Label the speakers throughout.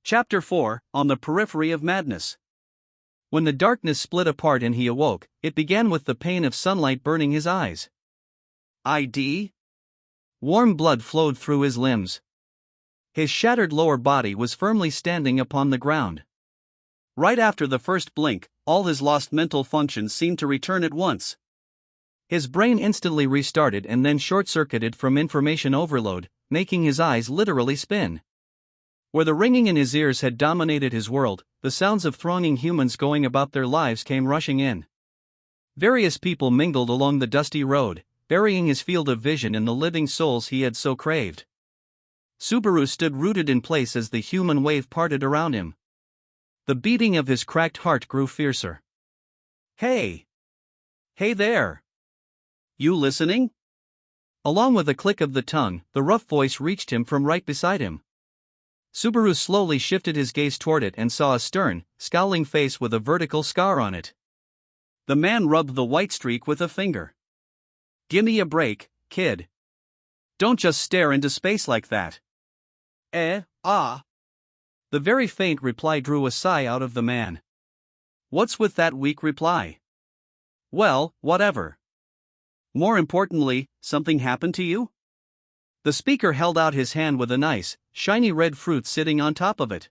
Speaker 1: Chapter 4, On the Periphery of Madness. When the darkness split apart and he awoke, it began with the pain of sunlight burning his eyes. ID? Warm blood flowed through his limbs. His shattered lower body was firmly standing upon the ground. Right after the first blink, all his lost mental functions seemed to return at once. His brain instantly restarted and then short-circuited from information overload, making his eyes literally spin. Where the ringing in his ears had dominated his world, the sounds of thronging humans going about their lives came rushing in. Various people mingled along the dusty road, burying his field of vision in the living souls he had so craved. Subaru stood rooted in place as the human wave parted around him. The beating of his cracked heart grew fiercer. Hey! Hey there! You listening? Along with a click of the tongue, the rough voice reached him from right beside him. Subaru slowly shifted his gaze toward it and saw a stern, scowling face with a vertical scar on it. The man rubbed the white streak with a finger. Gimme a break, kid. Don't just stare into space like that. The very faint reply drew a sigh out of the man. What's with that weak reply? Well, whatever. More importantly, something happened to you? The speaker held out his hand with a nice, shiny red fruit sitting on top of it.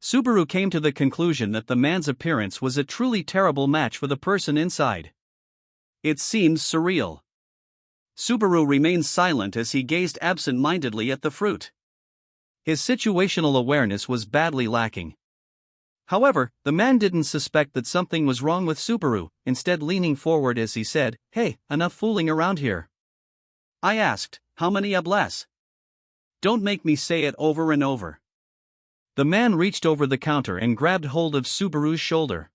Speaker 1: Subaru came to the conclusion that the man's appearance was a truly terrible match for the person inside. It seemed surreal. Subaru remained silent as he gazed absent-mindedly at the fruit. His situational awareness was badly lacking. However, the man didn't suspect that something was wrong with Subaru, instead leaning forward as he said, "Hey, enough fooling around here." I asked, "How many ables?" Don't make me say it over and over. The man reached over the counter and grabbed hold of Subaru's shoulder.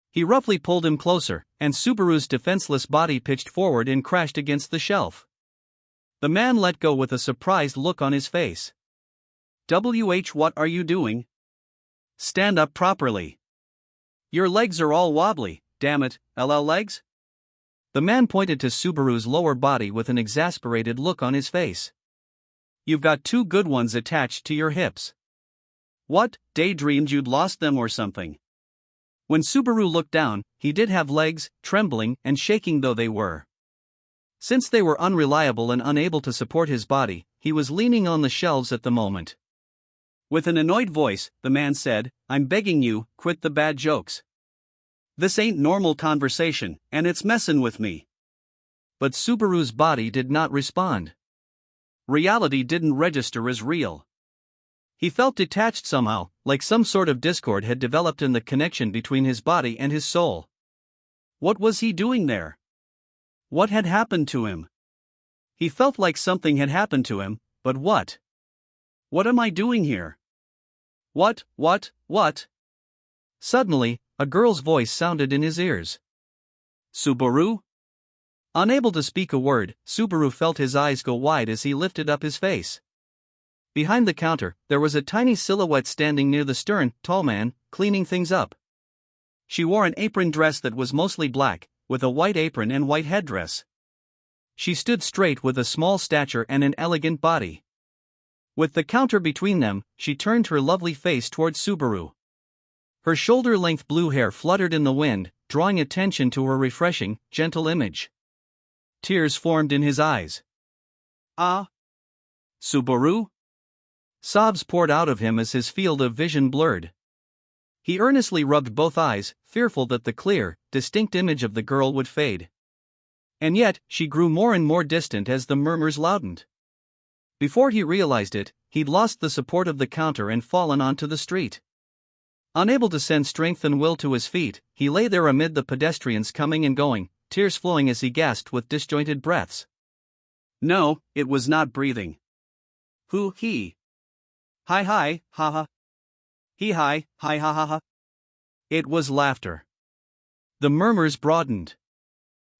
Speaker 1: He roughly pulled him closer, and Subaru's defenseless body pitched forward and crashed against the shelf. The man let go with a surprised look on his face. What are you doing? Stand up properly. Your legs are all wobbly, damn it, LL legs? The man pointed to Subaru's lower body with an exasperated look on his face. You've got two good ones attached to your hips. What, daydreamed you'd lost them or something? When Subaru looked down, he did have legs, trembling and shaking though they were. Since they were unreliable and unable to support his body, he was leaning on the shelves at the moment. With an annoyed voice, the man said, "I'm begging you, quit the bad jokes. This ain't normal conversation, and it's messin' with me." But Subaru's body did not respond. Reality didn't register as real. He felt detached somehow, like some sort of discord had developed in the connection between his body and his soul. What was he doing there? What had happened to him? He felt like something had happened to him, but what? What am I doing here? What? Suddenly, a girl's voice sounded in his ears. Subaru? Unable to speak a word, Subaru felt his eyes go wide as he lifted up his face. Behind the counter, there was a tiny silhouette standing near the stern, tall man, cleaning things up. She wore an apron dress that was mostly black, with a white apron and white headdress. She stood straight with a small stature and an elegant body. With the counter between them, she turned her lovely face towards Subaru. Her shoulder-length blue hair fluttered in the wind, drawing attention to her refreshing, gentle image. Tears formed in his eyes. Subaru? Sobs poured out of him as his field of vision blurred. He earnestly rubbed both eyes, fearful that the clear, distinct image of the girl would fade. And yet, she grew more and more distant as the murmurs loudened. Before he realized it, he'd lost the support of the counter and fallen onto the street. Unable to send strength and will to his feet, he lay there amid the pedestrians coming and going, tears flowing as he gasped with disjointed breaths. No, it was not breathing. He. Hi, ha ha. He, hi, ha ha. It was laughter. The murmurs broadened.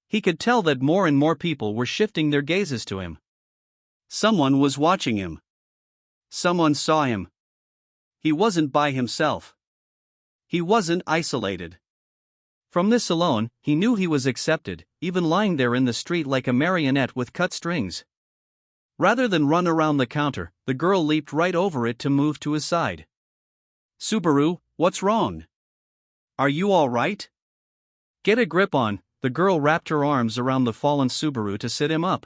Speaker 1: He could tell that more and more people were shifting their gazes to him. Someone was watching him. Someone saw him. He wasn't by himself. He wasn't isolated. From this alone, he knew he was accepted, even lying there in the street like a marionette with cut strings. Rather than run around the counter, the girl leaped right over it to move to his side. Subaru, what's wrong? Are you all right? Get a grip on. The girl wrapped her arms around the fallen Subaru to sit him up.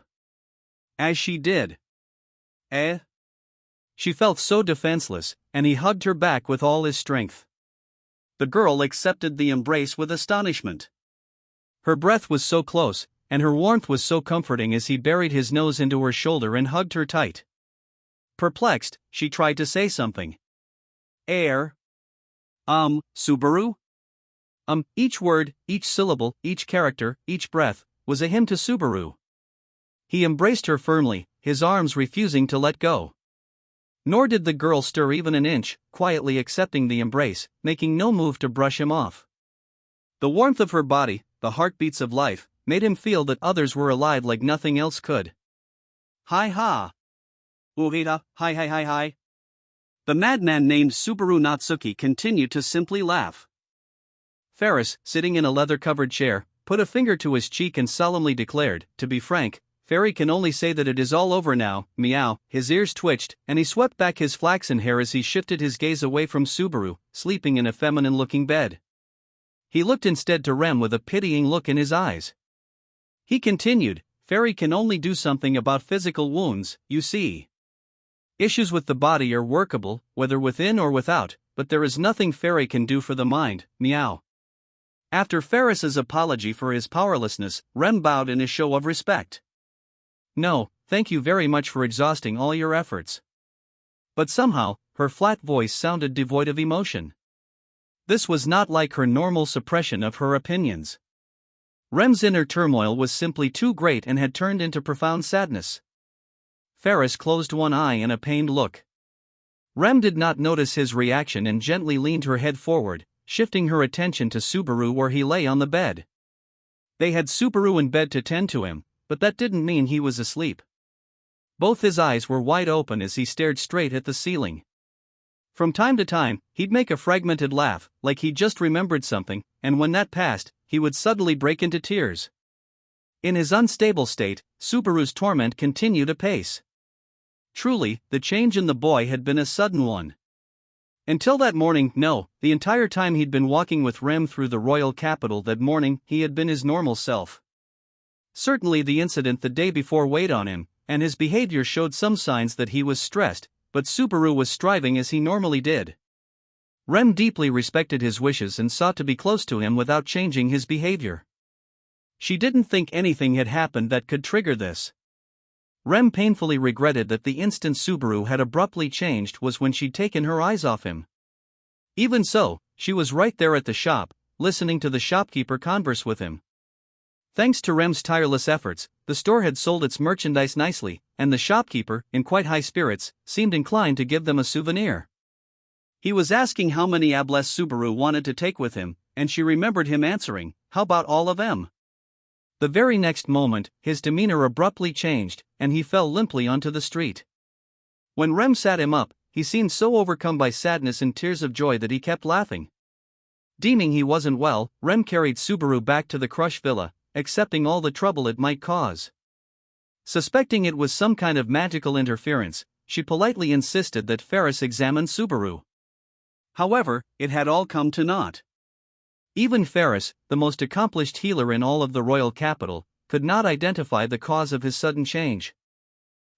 Speaker 1: As she did. She felt so defenseless, and he hugged her back with all his strength. The girl accepted the embrace with astonishment. Her breath was so close, and her warmth was so comforting as he buried his nose into her shoulder and hugged her tight. Perplexed, she tried to say something. Subaru? Each word, each syllable, each character, each breath, was a hymn to Subaru. He embraced her firmly, his arms refusing to let go. Nor did the girl stir even an inch, quietly accepting the embrace, making no move to brush him off. The warmth of her body, the heartbeats of life, made him feel that others were alive like nothing else could. Hi. Uhita, hi. The madman named Subaru Natsuki continued to simply laugh. Ferris, sitting in a leather-covered chair, put a finger to his cheek and solemnly declared, "To be frank, Fairy can only say that it is all over now, meow." His ears twitched, and he swept back his flaxen hair as he shifted his gaze away from Subaru, sleeping in a feminine-looking bed. He looked instead to Rem with a pitying look in his eyes. He continued, "Fairy can only do something about physical wounds, you see. Issues with the body are workable, whether within or without, but there is nothing Fairy can do for the mind, meow." After Ferris's apology for his powerlessness, Rem bowed in a show of respect. "No, thank you very much for exhausting all your efforts." But somehow, her flat voice sounded devoid of emotion. This was not like her normal suppression of her opinions. Rem's inner turmoil was simply too great and had turned into profound sadness. Ferris closed one eye in a pained look. Rem did not notice his reaction and gently leaned her head forward, shifting her attention to Subaru where he lay on the bed. They had Subaru in bed to tend to him, but that didn't mean he was asleep. Both his eyes were wide open as he stared straight at the ceiling. From time to time, he'd make a fragmented laugh, like he just remembered something, and when that passed, he would suddenly break into tears. In his unstable state, Subaru's torment continued apace. Truly, the change in the boy had been a sudden one. Until that morning, no, the entire time he'd been walking with Rem through the royal capital that morning, he had been his normal self. Certainly the incident the day before weighed on him, and his behavior showed some signs that he was stressed, but Subaru was striving as he normally did. Rem deeply respected his wishes and sought to be close to him without changing his behavior. She didn't think anything had happened that could trigger this. Rem painfully regretted that the instant Subaru had abruptly changed was when she'd taken her eyes off him. Even so, she was right there at the shop, listening to the shopkeeper converse with him. Thanks to Rem's tireless efforts, the store had sold its merchandise nicely, and the shopkeeper, in quite high spirits, seemed inclined to give them a souvenir. He was asking how many abless Subaru wanted to take with him, and she remembered him answering, "How about all of them?" The very next moment, his demeanor abruptly changed, and he fell limply onto the street. When Rem sat him up, he seemed so overcome by sadness and tears of joy that he kept laughing. Deeming he wasn't well, Rem carried Subaru back to the Crush Villa, accepting all the trouble it might cause. Suspecting it was some kind of magical interference, she politely insisted that Ferris examine Subaru. However, it had all come to naught. Even Ferris, the most accomplished healer in all of the royal capital, could not identify the cause of his sudden change.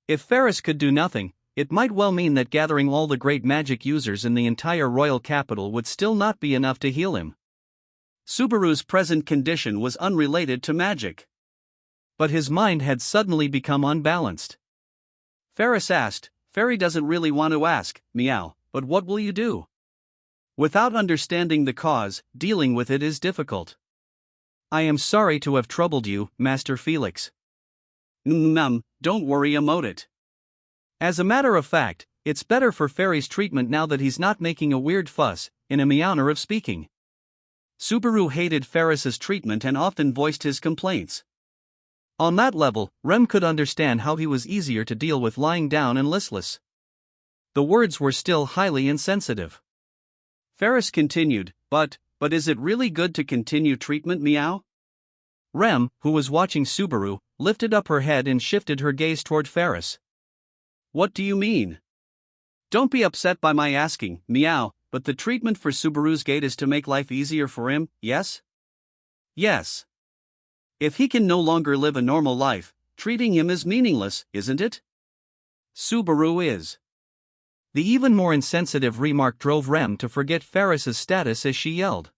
Speaker 1: If Ferris could do nothing, it might well mean that gathering all the great magic users in the entire royal capital would still not be enough to heal him. Subaru's present condition was unrelated to magic. But his mind had suddenly become unbalanced. Ferris asked, "Fairy doesn't really want to ask, meow, but what will you do? Without understanding the cause, dealing with it is difficult." "I am sorry to have troubled you, Master Felix." Don't worry about it. As a matter of fact, it's better for Fairy's treatment now that he's not making a weird fuss, in a manner of speaking." Subaru hated Ferris's treatment and often voiced his complaints. On that level, Rem could understand how he was easier to deal with lying down and listless. The words were still highly insensitive. Ferris continued, But is it really good to continue treatment, meow?" Rem, who was watching Subaru, lifted up her head and shifted her gaze toward Ferris. "What do you mean? Don't be upset by my asking, meow, but the treatment for Subaru's gate is to make life easier for him, yes? Yes. If he can no longer live a normal life, treating him is meaningless, isn't it? Subaru is. The even more insensitive remark drove Rem to forget Ferris's status as she yelled.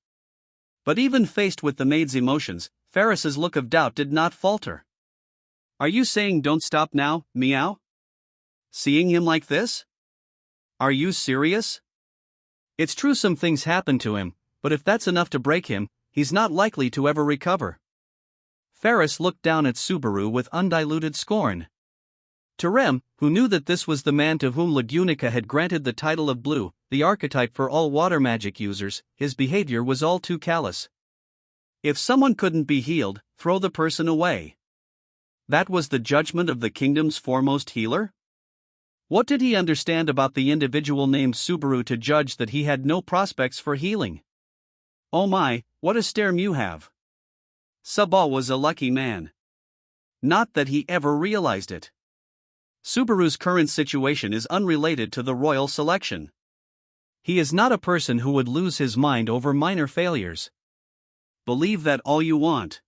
Speaker 1: But even faced with the maid's emotions, Ferris's look of doubt did not falter. Are you saying don't stop now, meow? Seeing him like this? Are you serious? It's true some things happened to him, but if that's enough to break him, he's not likely to ever recover. Ferris looked down at Subaru with undiluted scorn. To Rem, who knew that this was the man to whom Lagunica had granted the title of Blue, the archetype for all water magic users, his behavior was all too callous. If someone couldn't be healed, throw the person away. That was the judgment of the kingdom's foremost healer? What did he understand about the individual named Subaru to judge that he had no prospects for healing? Oh my, what a stare you have. Subaru was a lucky man. Not that he ever realized it. Subaru's current situation is unrelated to the royal selection. He is not a person who would lose his mind over minor failures. Believe that all you want.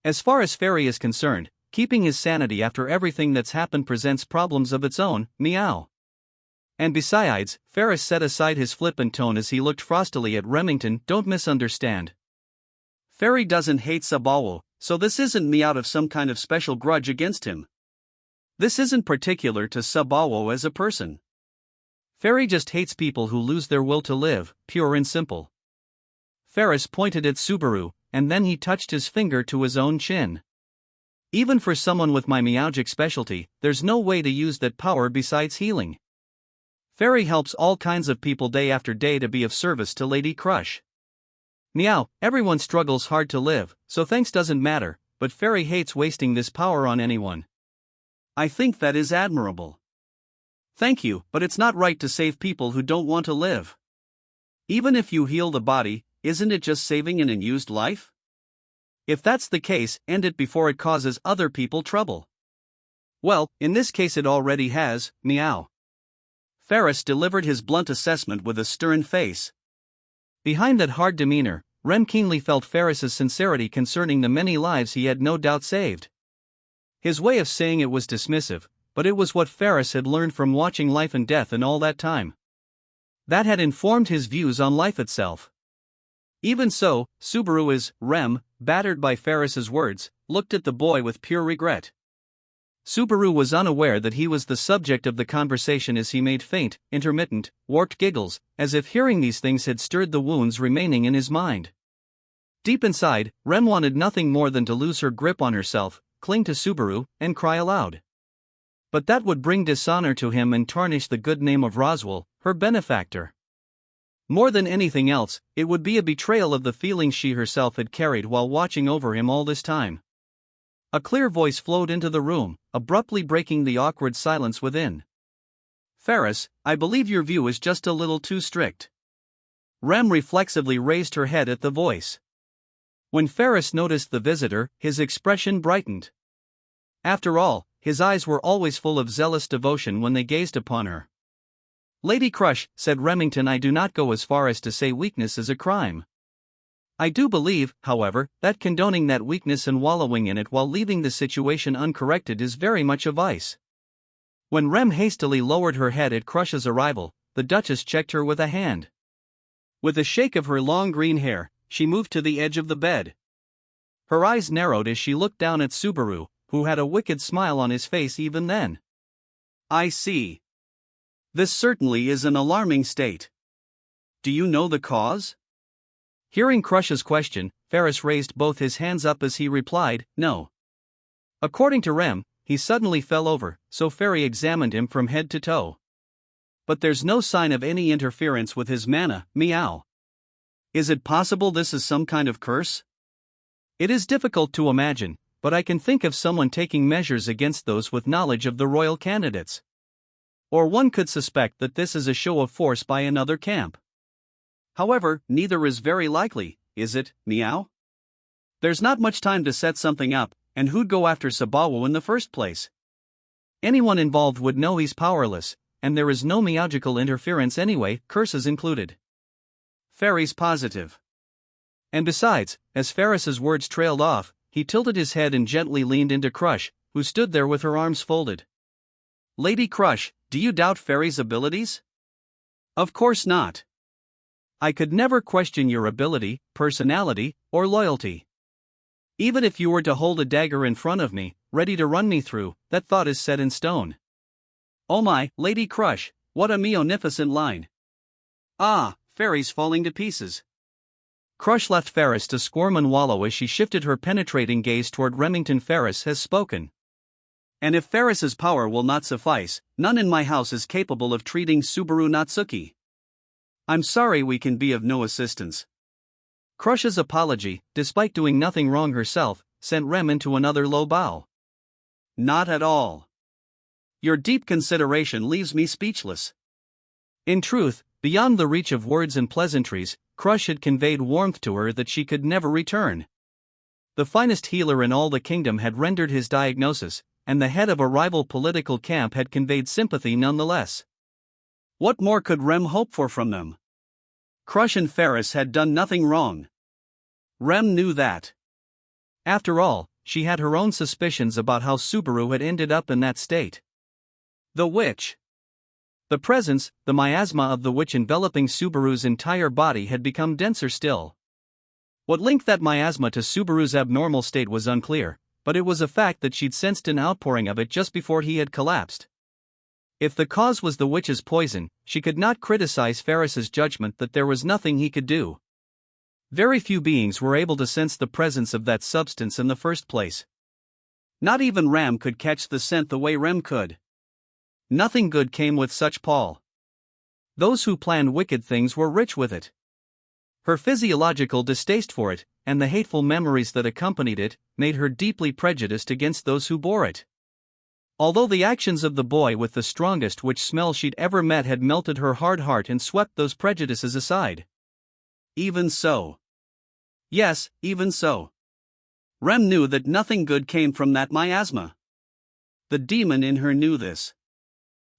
Speaker 1: As far as Fairy is concerned, keeping his sanity after everything that's happened presents problems of its own, meow. And besides, Ferris set aside his flippant tone as he looked frostily at Remington. Don't misunderstand. Fairy doesn't hate Subaru, so this isn't me out of some kind of special grudge against him. This isn't particular to Subaru as a person. Fairy just hates people who lose their will to live, pure and simple. Ferris pointed at Subaru, and then he touched his finger to his own chin. Even for someone with my meowgic specialty, there's no way to use that power besides healing. Fairy helps all kinds of people day after day to be of service to Lady Crush. Meow, everyone struggles hard to live, so thanks doesn't matter, but Fairy hates wasting this power on anyone. I think that is admirable. Thank you, but it's not right to save people who don't want to live. Even if you heal the body, isn't it just saving an unused life? If that's the case, end it before it causes other people trouble. Well, in this case it already has, meow. Ferris delivered his blunt assessment with a stern face. Behind that hard demeanor, Rem keenly felt Ferris's sincerity concerning the many lives he had no doubt saved. His way of saying it was dismissive, but it was what Ferris had learned from watching life and death in all that time. That had informed his views on life itself. Even so, Subaru is, Rem, battered by Ferris's words, looked at the boy with pure regret. Subaru was unaware that he was the subject of the conversation as he made faint, intermittent, warped giggles, as if hearing these things had stirred the wounds remaining in his mind. Deep inside, Rem wanted nothing more than to lose her grip on herself, cling to Subaru, and cry aloud. But that would bring dishonor to him and tarnish the good name of Roswell, her benefactor. More than anything else, it would be a betrayal of the feelings she herself had carried while watching over him all this time. A clear voice flowed into the room, abruptly breaking the awkward silence within. Ferris, I believe your view is just a little too strict. Rem reflexively raised her head at the voice. When Ferris noticed the visitor, his expression brightened. After all, his eyes were always full of zealous devotion when they gazed upon her. Lady Crush, said Remington, I do not go as far as to say weakness is a crime. I do believe, however, that condoning that weakness and wallowing in it while leaving the situation uncorrected is very much a vice. When Rem hastily lowered her head at Crush's arrival, the Duchess checked her with a hand. With a shake of her long green hair, she moved to the edge of the bed. Her eyes narrowed as she looked down at Subaru, who had a wicked smile on his face even then. I see. This certainly is an alarming state. Do you know the cause? Hearing Crush's question, Ferris raised both his hands up as he replied, no. According to Rem, he suddenly fell over, so Fairy examined him from head to toe. But there's no sign of any interference with his mana, meow. Is it possible this is some kind of curse? It is difficult to imagine, but I can think of someone taking measures against those with knowledge of the royal candidates. Or one could suspect that this is a show of force by another camp. However, neither is very likely, is it, meow? There's not much time to set something up, and who'd go after Subaru in the first place? Anyone involved would know he's powerless, and there is no magical interference anyway, curses included. Ferry's positive. And besides, as Ferris's words trailed off, he tilted his head and gently leaned into Crush, who stood there with her arms folded. Lady Crush, do you doubt Ferry's abilities? Of course not. I could never question your ability, personality, or loyalty. Even if you were to hold a dagger in front of me, ready to run me through, that thought is set in stone. Oh my, Lady Crush, what a munificent line. Ah, Ferry's falling to pieces. Crush left Ferris to squirm and wallow as she shifted her penetrating gaze toward Remington. Ferris has spoken. And if Ferris's power will not suffice, none in my house is capable of treating Subaru Natsuki. I'm sorry we can be of no assistance. Crush's apology, despite doing nothing wrong herself, sent Rem into another low bow. Not at all. Your deep consideration leaves me speechless. In truth, beyond the reach of words and pleasantries, Crush had conveyed warmth to her that she could never return. The finest healer in all the kingdom had rendered his diagnosis, and the head of a rival political camp had conveyed sympathy nonetheless. What more could Rem hope for from them? Crush and Ferris had done nothing wrong. Rem knew that. After all, she had her own suspicions about how Subaru had ended up in that state. The witch. The presence, the miasma of the witch enveloping Subaru's entire body had become denser still. What linked that miasma to Subaru's abnormal state was unclear, but it was a fact that she'd sensed an outpouring of it just before he had collapsed. If the cause was the witch's poison, she could not criticize Ferris's judgment that there was nothing he could do. Very few beings were able to sense the presence of that substance in the first place. Not even Ram could catch the scent the way Rem could. Nothing good came with such Paul. Those who planned wicked things were rich with it. Her physiological distaste for it, and the hateful memories that accompanied it, made her deeply prejudiced against those who bore it. Although the actions of the boy with the strongest witch smell she'd ever met had melted her hard heart and swept those prejudices aside. Even so. Yes, even so. Rem knew that nothing good came from that miasma. The demon in her knew this.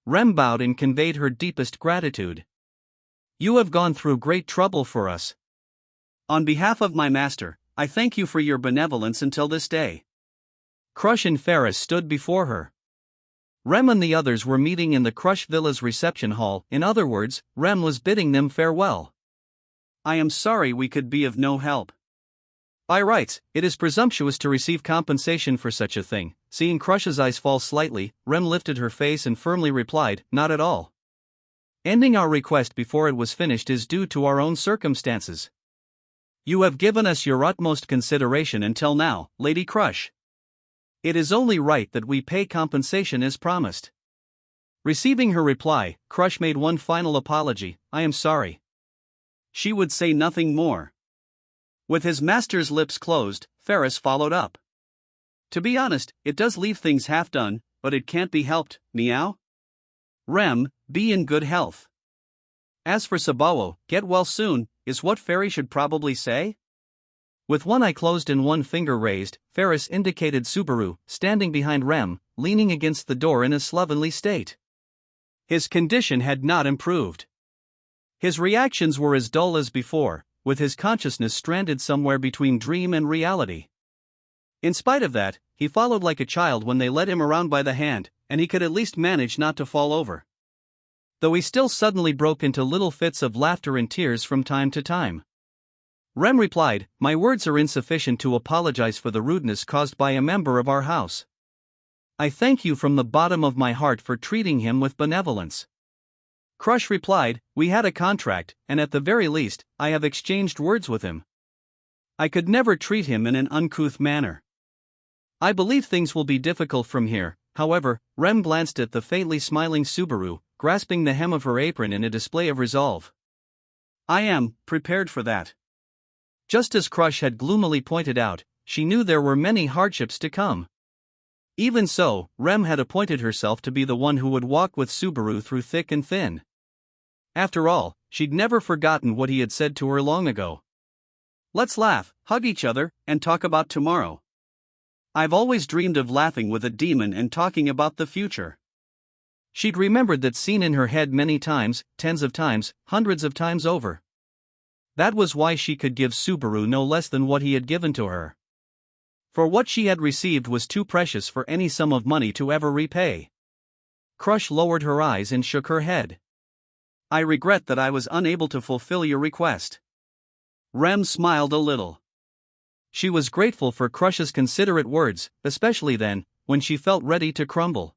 Speaker 1: Rem bowed and conveyed her deepest gratitude. You have gone through great trouble for us. On behalf of my master, I thank you for your benevolence until this day. Crush and Ferris stood before her. Rem and the others were meeting in the Crush Villa's reception hall. In other words, Rem was bidding them farewell. I am sorry we could be of no help. By rights, it is presumptuous to receive compensation for such a thing. Seeing Crush's eyes fall slightly, Rem lifted her face and firmly replied, not at all. Ending our request before it was finished is due to our own circumstances. You have given us your utmost consideration until now, Lady Crush. It is only right that we pay compensation as promised. Receiving her reply, Crush made one final apology, I am sorry. She would say nothing more. With his master's lips closed, Ferris followed up. To be honest, it does leave things half done, but it can't be helped, meow? Rem, be in good health. As for Subaru, get well soon, is what Ferry should probably say? With one eye closed and one finger raised, Ferris indicated Subaru, standing behind Rem, leaning against the door in a slovenly state. His condition had not improved. His reactions were as dull as before, with his consciousness stranded somewhere between dream and reality. In spite of that, he followed like a child when they led him around by the hand, and he could at least manage not to fall over. Though he still suddenly broke into little fits of laughter and tears from time to time. Rem replied, my words are insufficient to apologize for the rudeness caused by a member of our house. I thank you from the bottom of my heart for treating him with benevolence. Crush replied, we had a contract, and at the very least, I have exchanged words with him. I could never treat him in an uncouth manner. I believe things will be difficult from here, however. Rem glanced at the faintly smiling Subaru, grasping the hem of her apron in a display of resolve. I am prepared for that. Just as Crush had gloomily pointed out, she knew there were many hardships to come. Even so, Rem had appointed herself to be the one who would walk with Subaru through thick and thin. After all, she'd never forgotten what he had said to her long ago. Let's laugh, hug each other, and talk about tomorrow. I've always dreamed of laughing with a demon and talking about the future. She'd remembered that scene in her head many times, tens of times, hundreds of times over. That was why she could give Subaru no less than what he had given to her. For what she had received was too precious for any sum of money to ever repay. Crush lowered her eyes and shook her head. I regret that I was unable to fulfill your request. Rem smiled a little. She was grateful for Crush's considerate words, especially then, when she felt ready to crumble.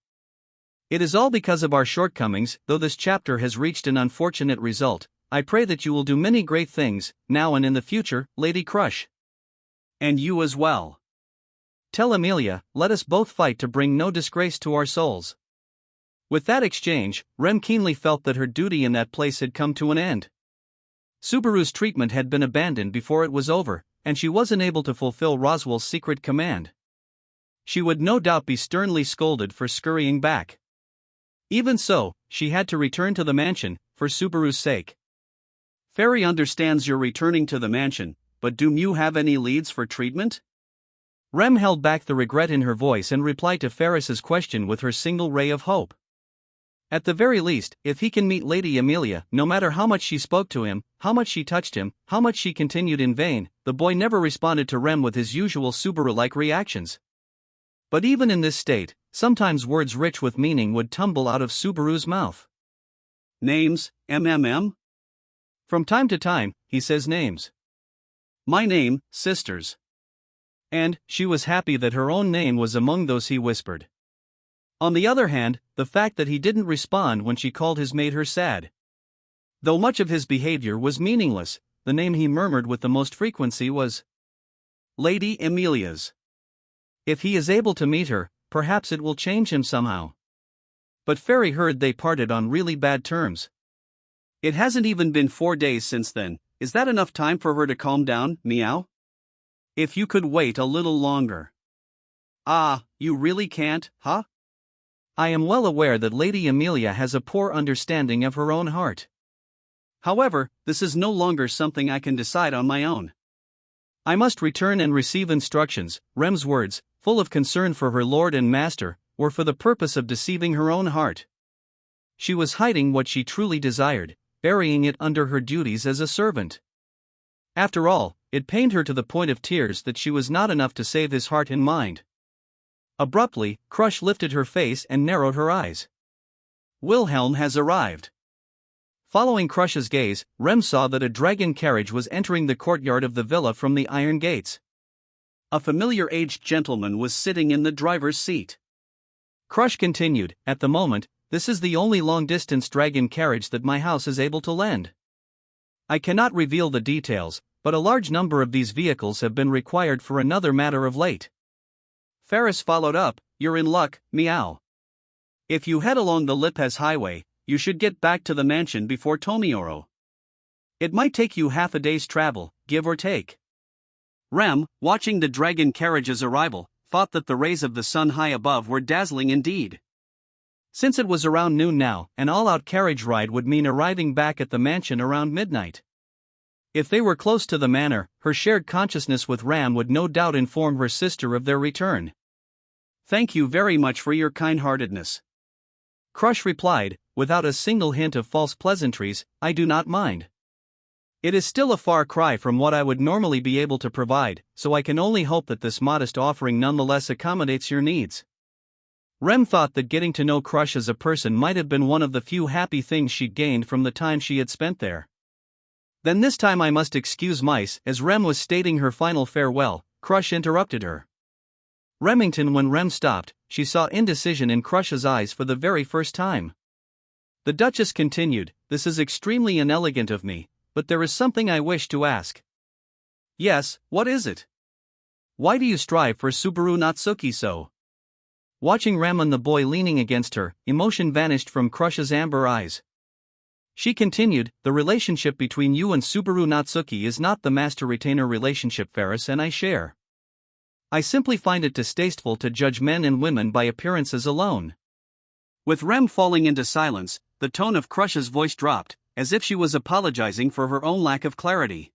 Speaker 1: It is all because of our shortcomings, though this chapter has reached an unfortunate result. I pray that you will do many great things, now and in the future, Lady Crush. And you as well. Tell Emilia, let us both fight to bring no disgrace to our souls. With that exchange, Rem keenly felt that her duty in that place had come to an end. Subaru's treatment had been abandoned before it was over, and she wasn't able to fulfill Roswell's secret command. She would no doubt be sternly scolded for scurrying back. Even so, she had to return to the mansion, for Subaru's sake. Fairy understands you're returning to the mansion, but do you have any leads for treatment? Rem held back the regret in her voice and replied to Ferris's question with her single ray of hope. At the very least, if he can meet Lady Emilia, no matter how much she spoke to him, how much she touched him, how much she continued in vain, the boy never responded to Rem with his usual Subaru-like reactions. But even in this state, sometimes words rich with meaning would tumble out of Subaru's mouth. Names, MMM? From time to time, he says names. My name, sisters. And she was happy that her own name was among those he whispered. On the other hand, the fact that he didn't respond when she called his made her sad. Though much of his behavior was meaningless, the name he murmured with the most frequency was Lady Emilia's. If he is able to meet her, perhaps it will change him somehow. But Fairy heard they parted on really bad terms. It hasn't even been 4 days since then. Is that enough time for her to calm down, meow? If you could wait a little longer. Ah, you really can't, huh? I am well aware that Lady Emilia has a poor understanding of her own heart. However, this is no longer something I can decide on my own. I must return and receive instructions. Rem's words, full of concern for her lord and master, were for the purpose of deceiving her own heart. She was hiding what she truly desired, burying it under her duties as a servant. After all, it pained her to the point of tears that she was not enough to save his heart and mind. Abruptly, Crush lifted her face and narrowed her eyes. Wilhelm has arrived. Following Crush's gaze, Rem saw that a dragon carriage was entering the courtyard of the villa from the iron gates. A familiar aged gentleman was sitting in the driver's seat. Crush continued, at the moment, this is the only long-distance dragon carriage that my house is able to lend. I cannot reveal the details, but a large number of these vehicles have been required for another matter of late. Ferris followed up, you're in luck, meow. If you head along the Lipez Highway, you should get back to the mansion before Tomioro. It might take you half a day's travel, give or take. Rem, watching the dragon carriage's arrival, thought that the rays of the sun high above were dazzling indeed. Since it was around noon now, an all-out carriage ride would mean arriving back at the mansion around midnight. If they were close to the manor, her shared consciousness with Ram would no doubt inform her sister of their return. Thank you very much for your kind-heartedness. Crush replied, without a single hint of false pleasantries, I do not mind. It is still a far cry from what I would normally be able to provide, so I can only hope that this modest offering nonetheless accommodates your needs. Rem thought that getting to know Crush as a person might have been one of the few happy things she'd gained from the time she had spent there. Then this time I must excuse Mice. As Rem was stating her final farewell, Crush interrupted her. Remington. When Rem stopped, she saw indecision in Crush's eyes for the very first time. The Duchess continued, this is extremely inelegant of me, but there is something I wish to ask. Yes, what is it? Why do you strive for Subaru Natsuki so? Watching Rem and the boy leaning against her, emotion vanished from Crush's amber eyes. She continued, the relationship between you and Subaru Natsuki is not the master-retainer relationship Ferris and I share. I simply find it distasteful to judge men and women by appearances alone. With Rem falling into silence, the tone of Crush's voice dropped, as if she was apologizing for her own lack of clarity.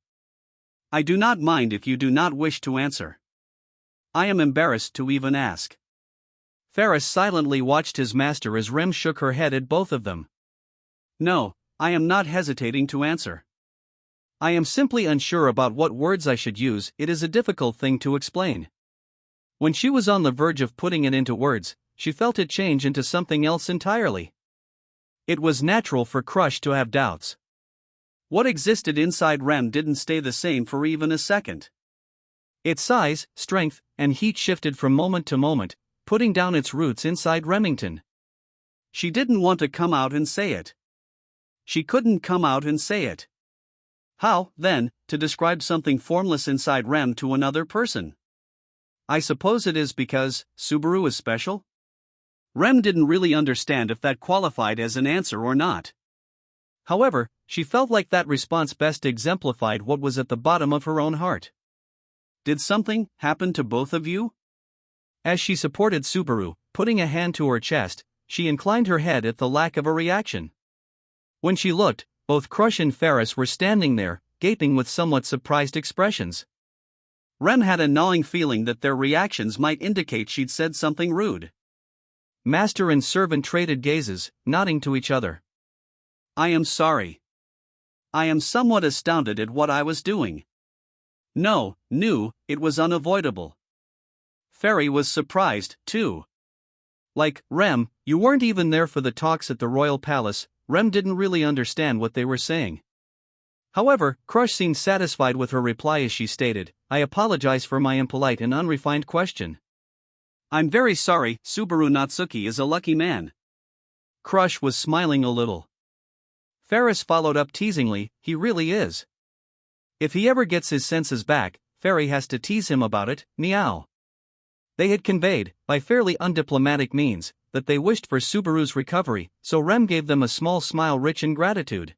Speaker 1: I do not mind if you do not wish to answer. I am embarrassed to even ask. Ferris silently watched his master as Rem shook her head at both of them. No, I am not hesitating to answer. I am simply unsure about what words I should use. It is a difficult thing to explain. When she was on the verge of putting it into words, she felt it change into something else entirely. It was natural for Crush to have doubts. What existed inside Rem didn't stay the same for even a second. Its size, strength, and heat shifted from moment to moment, putting down its roots inside Remington. She didn't want to come out and say it. She couldn't come out and say it. How, then, to describe something formless inside Rem to another person? I suppose it is because Subaru is special? Rem didn't really understand if that qualified as an answer or not. However, she felt like that response best exemplified what was at the bottom of her own heart. Did something happen to both of you? As she supported Subaru, putting a hand to her chest, she inclined her head at the lack of a reaction. When she looked, both Crush and Ferris were standing there, gaping with somewhat surprised expressions. Rem had a gnawing feeling that their reactions might indicate she'd said something rude. Master and servant traded gazes, nodding to each other. I am sorry. I am somewhat astounded at what I was doing. No, knew, it was unavoidable. Ferry was surprised, too. Like, Rem, you weren't even there for the talks at the royal palace. Rem didn't really understand what they were saying. However, Crush seemed satisfied with her reply as she stated, I apologize for my impolite and unrefined question. I'm very sorry, Subaru Natsuki is a lucky man. Crush was smiling a little. Ferris followed up teasingly, he really is. If he ever gets his senses back, Ferry has to tease him about it, meow. They had conveyed, by fairly undiplomatic means, that they wished for Subaru's recovery, so Rem gave them a small smile rich in gratitude.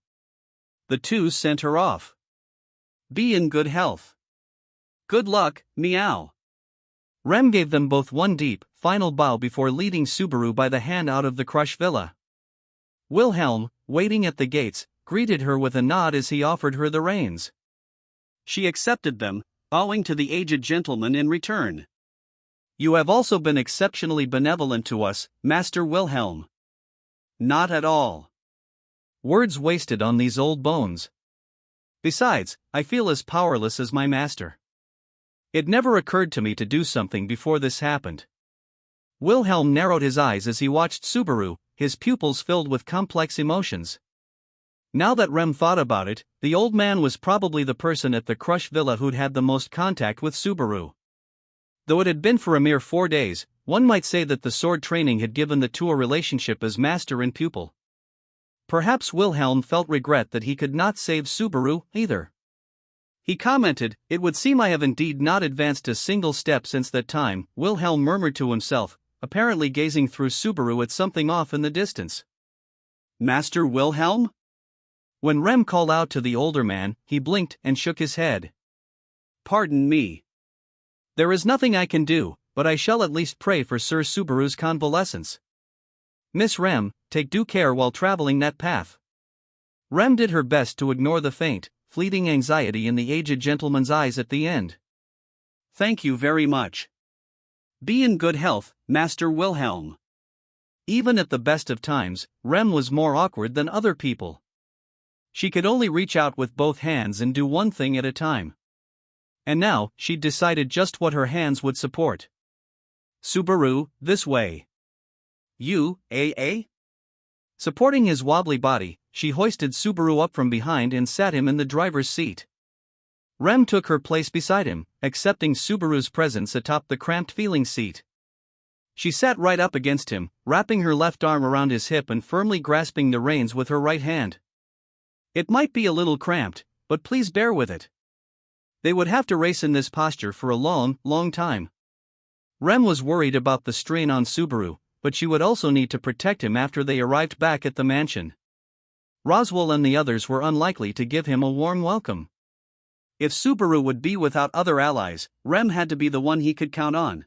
Speaker 1: The two sent her off. Be in good health. Good luck, meow. Rem gave them both one deep, final bow before leading Subaru by the hand out of the Crush villa. Wilhelm, waiting at the gates, greeted her with a nod as he offered her the reins. She accepted them, bowing to the aged gentleman in return. You have also been exceptionally benevolent to us, Master Wilhelm. Not at all. Words wasted on these old bones. Besides, I feel as powerless as my master. It never occurred to me to do something before this happened. Wilhelm narrowed his eyes as he watched Subaru, his pupils filled with complex emotions. Now that Rem thought about it, the old man was probably the person at the Crush villa who'd had the most contact with Subaru. Though it had been for a mere 4 days, one might say that the sword training had given the two a relationship as master and pupil. Perhaps Wilhelm felt regret that he could not save Subaru, either. He commented, It would seem I have indeed not advanced a single step since that time, Wilhelm murmured to himself, apparently gazing through Subaru at something off in the distance. Master Wilhelm? When Rem called out to the older man, he blinked and shook his head. Pardon me. There is nothing I can do, but I shall at least pray for Sir Subaru's convalescence. Miss Rem, take due care while traveling that path. Rem did her best to ignore the faint, fleeting anxiety in the aged gentleman's eyes at the end. Thank you very much. Be in good health, Master Wilhelm. Even at the best of times, Rem was more awkward than other people. She could only reach out with both hands and do one thing at a time. And now, she'd decided just what her hands would support. Subaru, this way. You, eh? Supporting his wobbly body, she hoisted Subaru up from behind and sat him in the driver's seat. Rem took her place beside him, accepting Subaru's presence atop the cramped feeling seat. She sat right up against him, wrapping her left arm around his hip and firmly grasping the reins with her right hand. It might be a little cramped, but please bear with it. They would have to race in this posture for a long, long time. Rem was worried about the strain on Subaru, but she would also need to protect him after they arrived back at the mansion. Roswell and the others were unlikely to give him a warm welcome. If Subaru would be without other allies, Rem had to be the one he could count on.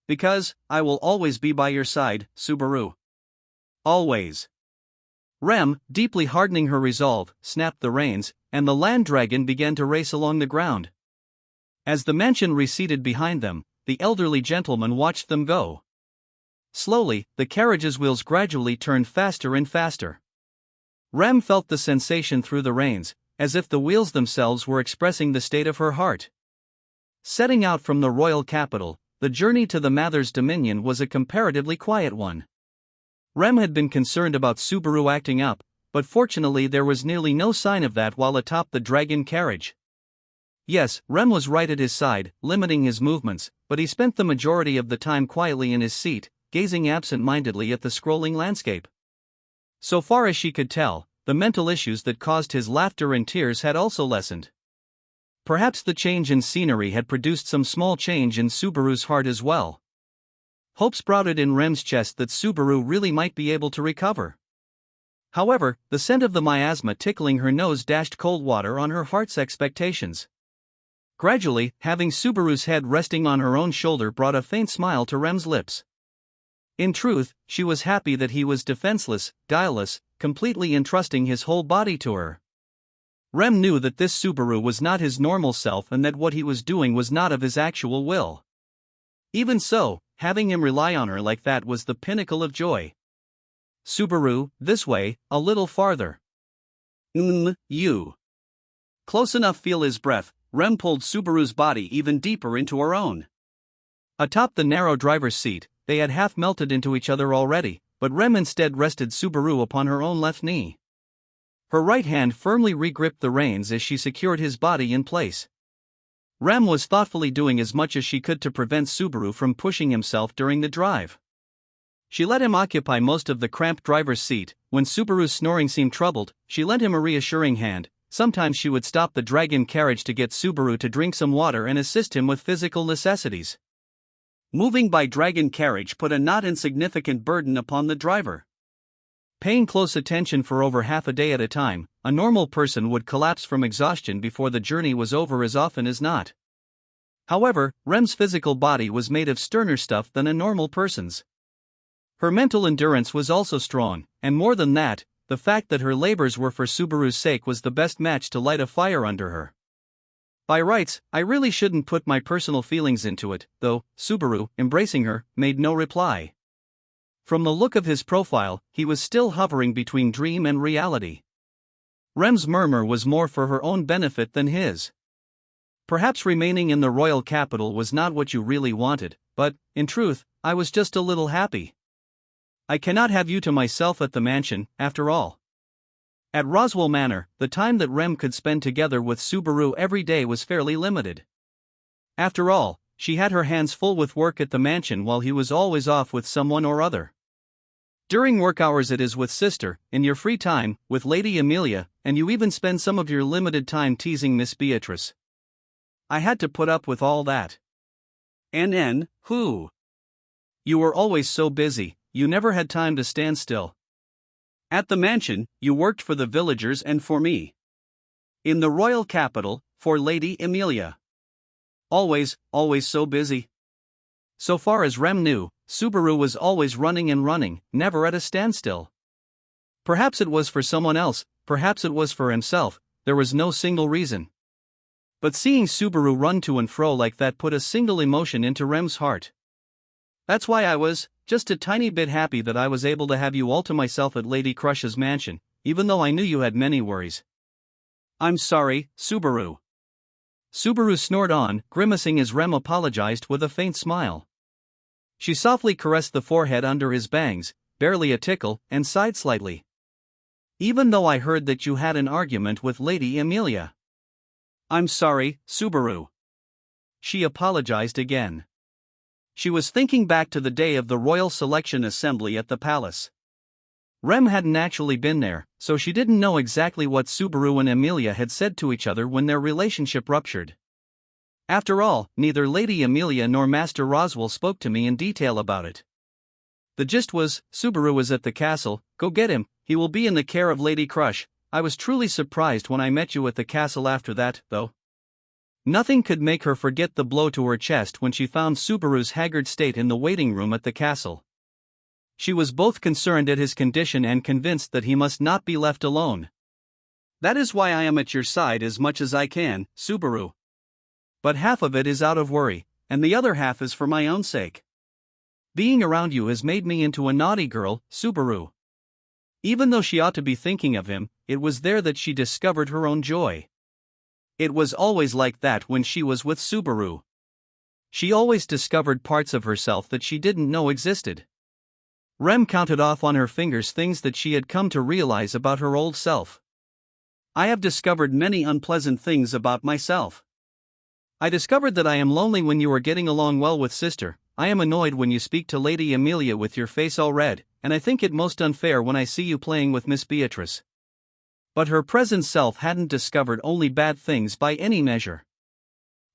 Speaker 1: Because, I will always be by your side, Subaru. Always. Rem, deeply hardening her resolve, snapped the reins, and the land dragon began to race along the ground. As the mansion receded behind them, the elderly gentleman watched them go. Slowly, the carriage's wheels gradually turned faster and faster. Rem felt the sensation through the reins, as if the wheels themselves were expressing the state of her heart. Setting out from the royal capital, the journey to the Mather's dominion was a comparatively quiet one. Rem had been concerned about Subaru acting up, but fortunately there was nearly no sign of that while atop the dragon carriage. Yes, Rem was right at his side, limiting his movements, but he spent the majority of the time quietly in his seat, gazing absent-mindedly at the scrolling landscape. So far as she could tell, the mental issues that caused his laughter and tears had also lessened. Perhaps the change in scenery had produced some small change in Subaru's heart as well. Hope sprouted in Rem's chest that Subaru really might be able to recover. However, the scent of the miasma tickling her nose dashed cold water on her heart's expectations. Gradually, having Subaru's head resting on her own shoulder brought a faint smile to Rem's lips. In truth, she was happy that he was defenseless, guileless, completely entrusting his whole body to her. Rem knew that this Subaru was not his normal self and that what he was doing was not of his actual will. Even so, having him rely on her like that was the pinnacle of joy. Subaru, this way, a little farther. You. Close enough, feel his breath. Rem pulled Subaru's body even deeper into her own. Atop the narrow driver's seat, they had half melted into each other already, but Rem instead rested Subaru upon her own left knee. Her right hand firmly regripped the reins as she secured his body in place. Rem was thoughtfully doing as much as she could to prevent Subaru from pushing himself during the drive. She let him occupy most of the cramped driver's seat. When Subaru's snoring seemed troubled, she lent him a reassuring hand. Sometimes she would stop the dragon carriage to get Subaru to drink some water and assist him with physical necessities. Moving by dragon carriage put a not insignificant burden upon the driver. Paying close attention for over half a day at a time, a normal person would collapse from exhaustion before the journey was over as often as not. However, Rem's physical body was made of sterner stuff than a normal person's. Her mental endurance was also strong, and more than that, the fact that her labors were for Subaru's sake was the best match to light a fire under her. By rights, I really shouldn't put my personal feelings into it, though. Subaru, embracing her, made no reply. From the look of his profile, he was still hovering between dream and reality. Rem's murmur was more for her own benefit than his. Perhaps remaining in the royal capital was not what you really wanted, but, in truth, I was just a little happy. I cannot have you to myself at the mansion, after all. At Roswell Manor, the time that Rem could spend together with Subaru every day was fairly limited. After all, she had her hands full with work at the mansion while he was always off with someone or other. During work hours it is with sister, in your free time, with Lady Amelia, and you even spend some of your limited time teasing Miss Beatrice. I had to put up with all that. Who? You were always so busy, you never had time to stand still. At the mansion, you worked for the villagers and for me. In the royal capital, for Lady Amelia. Always so busy. So far as Rem knew, Subaru was always running and running, never at a standstill. Perhaps it was for someone else, perhaps it was for himself, there was no single reason. But seeing Subaru run to and fro like that put a single emotion into Rem's heart. That's why I was just a tiny bit happy that I was able to have you all to myself at Lady Crush's mansion, even though I knew you had many worries. I'm sorry, Subaru. Subaru snored on, grimacing as Rem apologized with a faint smile. She softly caressed the forehead under his bangs, barely a tickle, and sighed slightly. Even though I heard that you had an argument with Lady Amelia. I'm sorry, Subaru. She apologized again. She was thinking back to the day of the Royal Selection Assembly at the palace. Rem hadn't actually been there, so she didn't know exactly what Subaru and Amelia had said to each other when their relationship ruptured. After all, neither Lady Amelia nor Master Roswell spoke to me in detail about it. The gist was, Subaru is at the castle, go get him, he will be in the care of Lady Crush. I was truly surprised when I met you at the castle after that, though. Nothing could make her forget the blow to her chest when she found Subaru's haggard state in the waiting room at the castle. She was both concerned at his condition and convinced that he must not be left alone. That is why I am at your side as much as I can, Subaru. But half of it is out of worry, and the other half is for my own sake. Being around you has made me into a naughty girl, Subaru. Even though she ought to be thinking of him, it was there that she discovered her own joy. It was always like that when she was with Subaru. She always discovered parts of herself that she didn't know existed. Rem counted off on her fingers things that she had come to realize about her old self. I have discovered many unpleasant things about myself. I discovered that I am lonely when you are getting along well with sister. I am annoyed when you speak to Lady Amelia with your face all red, and I think it most unfair when I see you playing with Miss Beatrice. But her present self hadn't discovered only bad things by any measure.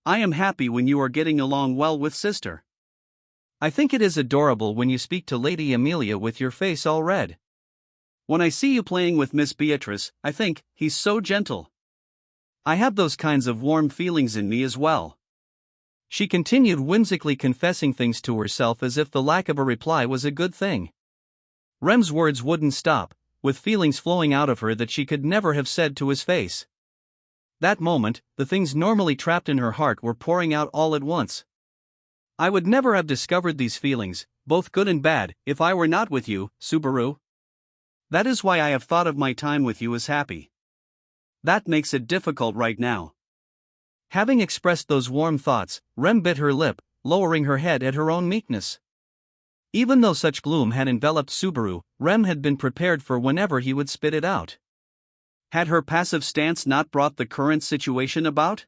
Speaker 1: I am happy when you are getting along well with sister. I think it is adorable when you speak to Lady Amelia with your face all red. When I see you playing with Miss Beatrice, I think, he's so gentle. I have those kinds of warm feelings in me as well. She continued whimsically confessing things to herself as if the lack of a reply was a good thing. Rem's words wouldn't stop, with feelings flowing out of her that she could never have said to his face. That moment, the things normally trapped in her heart were pouring out all at once. I would never have discovered these feelings, both good and bad, if I were not with you, Subaru. That is why I have thought of my time with you as happy. That makes it difficult right now. Having expressed those warm thoughts, Rem bit her lip, lowering her head at her own meekness. Even though such gloom had enveloped Subaru, Rem had been prepared for whenever he would spit it out. Had her passive stance not brought the current situation about?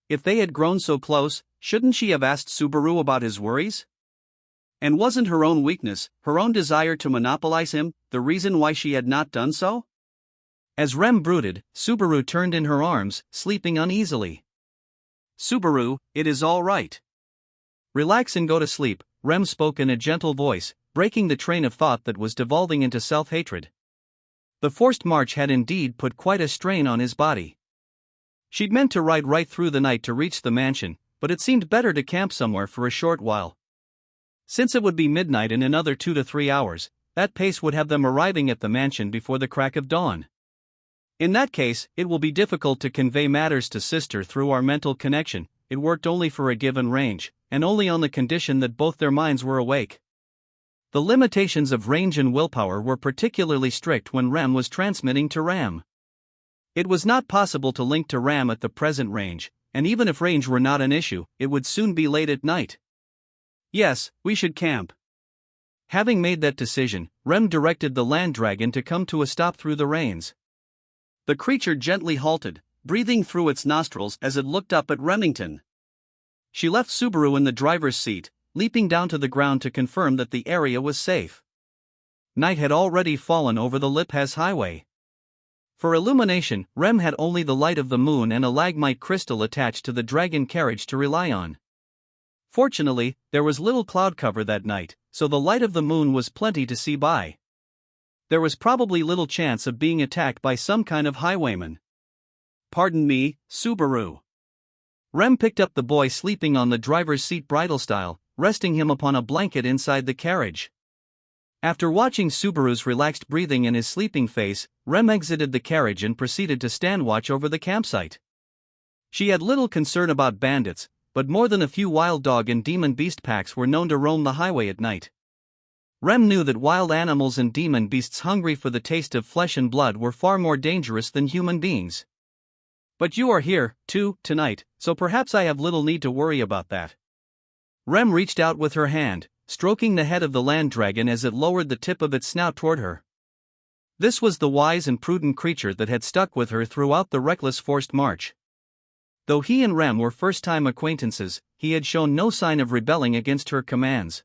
Speaker 1: If they had grown so close, shouldn't she have asked Subaru about his worries? And wasn't her own weakness, her own desire to monopolize him, the reason why she had not done so? As Rem brooded, Subaru turned in her arms, sleeping uneasily. Subaru, it is all right. Relax and go to sleep, Rem spoke in a gentle voice, breaking the train of thought that was devolving into self-hatred. The forced march had indeed put quite a strain on his body. She'd meant to ride right through the night to reach the mansion, but it seemed better to camp somewhere for a short while. Since it would be midnight in another 2 to 3 hours, that pace would have them arriving at the mansion before the crack of dawn. In that case, it will be difficult to convey matters to sister through our mental connection. It worked only for a given range, and only on the condition that both their minds were awake. The limitations of range and willpower were particularly strict when Rem was transmitting to Ram. It was not possible to link to Ram at the present range, and even if range were not an issue, it would soon be late at night. Yes, we should camp. Having made that decision, Rem directed the land dragon to come to a stop through the rains. The creature gently halted, breathing through its nostrils as it looked up at Remington. She left Subaru in the driver's seat, leaping down to the ground to confirm that the area was safe. Night had already fallen over the Lippaz highway. For illumination, Rem had only the light of the moon and a lagmite crystal attached to the dragon carriage to rely on. Fortunately, there was little cloud cover that night, so the light of the moon was plenty to see by. There was probably little chance of being attacked by some kind of highwayman. Pardon me, Subaru. Rem picked up the boy sleeping on the driver's seat bridle style, resting him upon a blanket inside the carriage. After watching Subaru's relaxed breathing and his sleeping face, Rem exited the carriage and proceeded to stand watch over the campsite. She had little concern about bandits, but more than a few wild dog and demon beast packs were known to roam the highway at night. Rem knew that wild animals and demon beasts hungry for the taste of flesh and blood were far more dangerous than human beings. But you are here, too, tonight, so perhaps I have little need to worry about that. Rem reached out with her hand, stroking the head of the land dragon as it lowered the tip of its snout toward her. This was the wise and prudent creature that had stuck with her throughout the reckless forced march. Though he and Rem were first-time acquaintances, he had shown no sign of rebelling against her commands.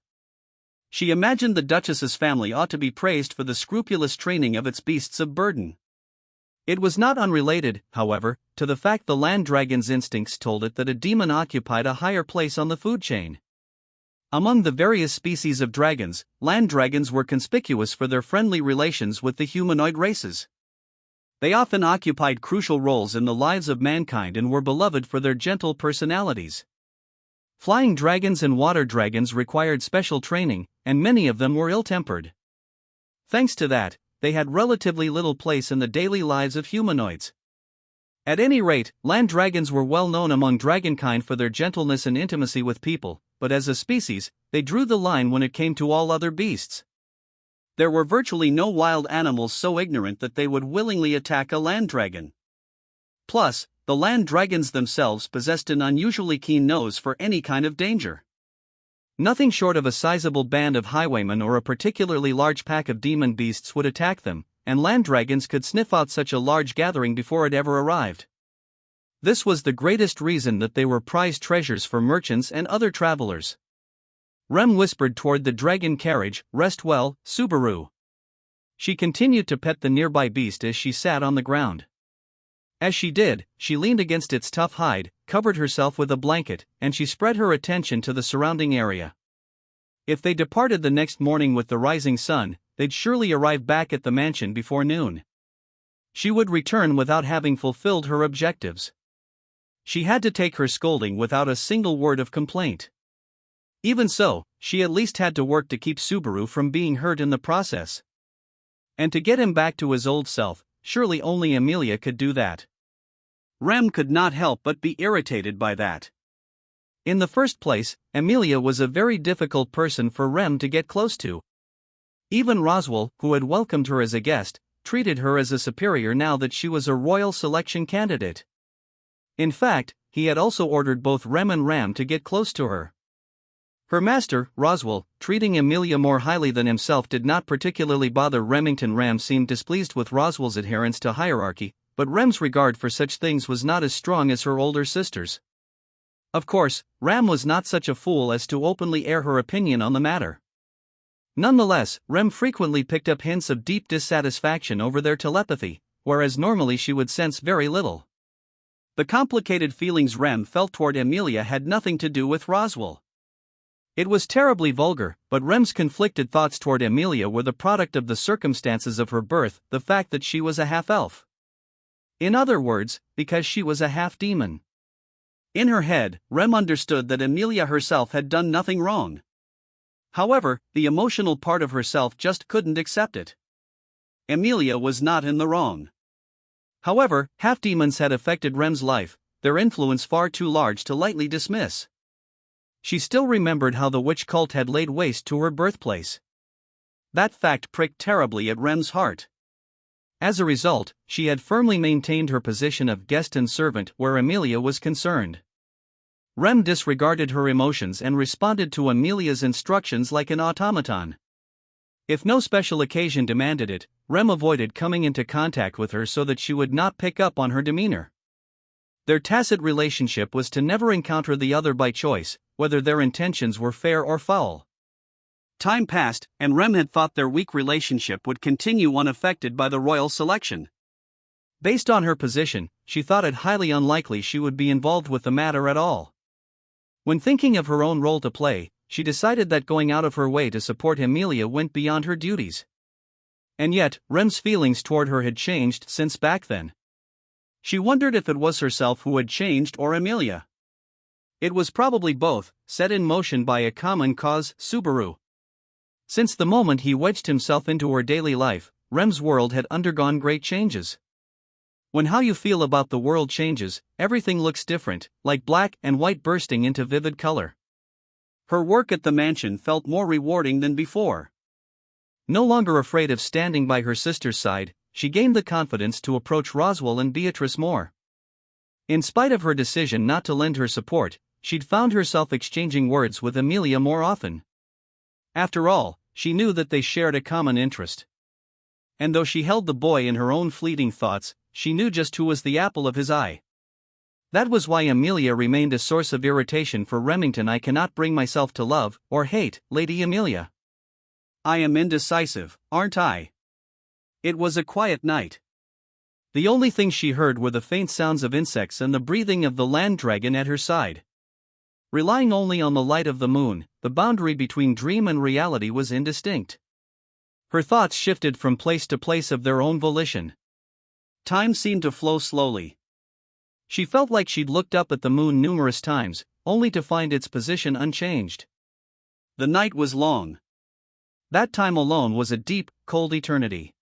Speaker 1: She imagined the Duchess's family ought to be praised for the scrupulous training of its beasts of burden. It was not unrelated, however, to the fact the land dragon's instincts told it that a demon occupied a higher place on the food chain. Among the various species of dragons, land dragons were conspicuous for their friendly relations with the humanoid races. They often occupied crucial roles in the lives of mankind and were beloved for their gentle personalities. Flying dragons and water dragons required special training, and many of them were ill-tempered. Thanks to that, they had relatively little place in the daily lives of humanoids. At any rate, land dragons were well known among dragonkind for their gentleness and intimacy with people, but as a species, they drew the line when it came to all other beasts. There were virtually no wild animals so ignorant that they would willingly attack a land dragon. Plus, the land dragons themselves possessed an unusually keen nose for any kind of danger. Nothing short of a sizable band of highwaymen or a particularly large pack of demon beasts would attack them, and land dragons could sniff out such a large gathering before it ever arrived. This was the greatest reason that they were prized treasures for merchants and other travelers. Rem whispered toward the dragon carriage, "Rest well, Subaru." She continued to pet the nearby beast as she sat on the ground. As she did, she leaned against its tough hide, covered herself with a blanket, and she spread her attention to the surrounding area. If they departed the next morning with the rising sun, they'd surely arrive back at the mansion before noon. She would return without having fulfilled her objectives. She had to take her scolding without a single word of complaint. Even so, she at least had to work to keep Subaru from being hurt in the process. And to get him back to his old self, surely only Emilia could do that. Rem could not help but be irritated by that. In the first place, Emilia was a very difficult person for Rem to get close to. Even Roswell, who had welcomed her as a guest, treated her as a superior now that she was a royal selection candidate. In fact, he had also ordered both Rem and Ram to get close to her. Her master, Roswell, treating Emilia more highly than himself did not particularly bother Remington. Ram seemed displeased with Roswell's adherence to hierarchy, but Rem's regard for such things was not as strong as her older sister's. Of course, Ram was not such a fool as to openly air her opinion on the matter. Nonetheless, Rem frequently picked up hints of deep dissatisfaction over their telepathy, whereas normally she would sense very little. The complicated feelings Rem felt toward Emilia had nothing to do with Roswell. It was terribly vulgar, but Rem's conflicted thoughts toward Emilia were the product of the circumstances of her birth, the fact that she was a half-elf. In other words, because she was a half-demon. In her head, Rem understood that Emilia herself had done nothing wrong. However, the emotional part of herself just couldn't accept it. Emilia was not in the wrong. However, half-demons had affected Rem's life, their influence far too large to lightly dismiss. She still remembered how the witch cult had laid waste to her birthplace. That fact pricked terribly at Rem's heart. As a result, she had firmly maintained her position of guest and servant where Emilia was concerned. Rem disregarded her emotions and responded to Emilia's instructions like an automaton. If no special occasion demanded it, Rem avoided coming into contact with her so that she would not pick up on her demeanor. Their tacit relationship was to never encounter the other by choice, whether their intentions were fair or foul. Time passed, and Rem had thought their weak relationship would continue unaffected by the royal selection. Based on her position, she thought it highly unlikely she would be involved with the matter at all. When thinking of her own role to play, she decided that going out of her way to support Emilia went beyond her duties. And yet, Rem's feelings toward her had changed since back then. She wondered if it was herself who had changed or Emilia. It was probably both, set in motion by a common cause, Subaru. Since the moment he wedged himself into her daily life, Rem's world had undergone great changes. When how you feel about the world changes, everything looks different, like black and white bursting into vivid color. Her work at the mansion felt more rewarding than before. No longer afraid of standing by her sister's side, she gained the confidence to approach Roswell and Beatrice more. In spite of her decision not to lend her support, she'd found herself exchanging words with Emilia more often. After all, she knew that they shared a common interest. And though she held the boy in her own fleeting thoughts, she knew just who was the apple of his eye. That was why Emilia remained a source of irritation for Remington. "I cannot bring myself to love, or hate, Lady Emilia. I am indecisive, aren't I?" It was a quiet night. The only thing she heard were the faint sounds of insects and the breathing of the land dragon at her side. Relying only on the light of the moon, the boundary between dream and reality was indistinct. Her thoughts shifted from place to place of their own volition. Time seemed to flow slowly. She felt like she'd looked up at the moon numerous times, only to find its position unchanged. The night was long. That time alone was a deep, cold eternity.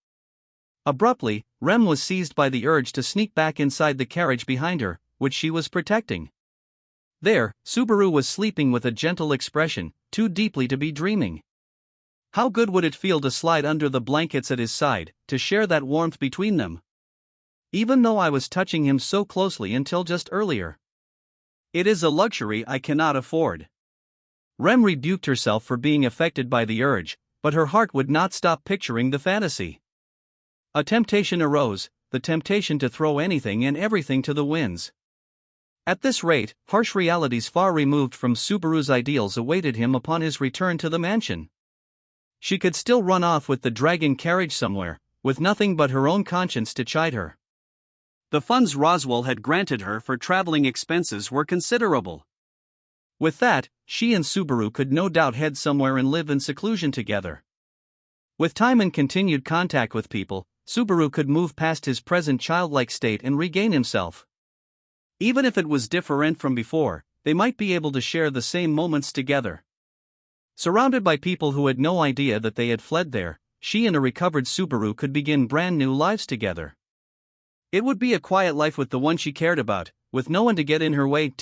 Speaker 1: Abruptly, Rem was seized by the urge to sneak back inside the carriage behind her, which she was protecting. There, Subaru was sleeping with a gentle expression, too deeply to be dreaming. How good would it feel to slide under the blankets at his side, to share that warmth between them? Even though I was touching him so closely until just earlier. It is a luxury I cannot afford. Rem rebuked herself for being affected by the urge, but her heart would not stop picturing the fantasy. A temptation arose, the temptation to throw anything and everything to the winds. At this rate, harsh realities far removed from Subaru's ideals awaited him upon his return to the mansion. She could still run off with the dragon carriage somewhere, with nothing but her own conscience to chide her. The funds Roswell had granted her for traveling expenses were considerable. With that, she and Subaru could no doubt head somewhere and live in seclusion together. With time and continued contact with people, Subaru could move past his present childlike state and regain himself. Even if it was different from before, they might be able to share the same moments together. Surrounded by people who had no idea that they had fled there, she and a recovered Subaru could begin brand new lives together. It would be a quiet life with the one she cared about, with no one to get in her way.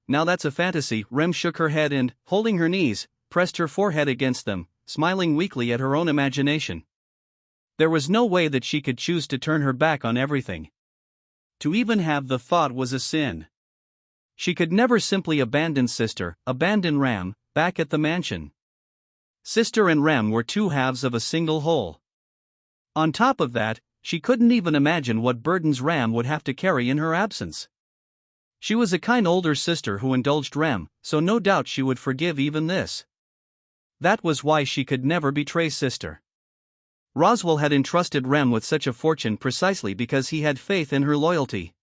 Speaker 1: Now that's a fantasy. Rem shook her head and, holding her knees, pressed her forehead against them, smiling weakly at her own imagination. There was no way that she could choose to turn her back on everything. To even have the thought was a sin. She could never simply abandon Rem, back at the mansion. Sister and Rem were two halves of a single whole. On top of that, she couldn't even imagine what burdens Rem would have to carry in her absence. She was a kind older sister who indulged Rem, so no doubt she would forgive even this. That was why she could never betray Sister. Roswell had entrusted Rem with such a fortune precisely because he had faith in her loyalty.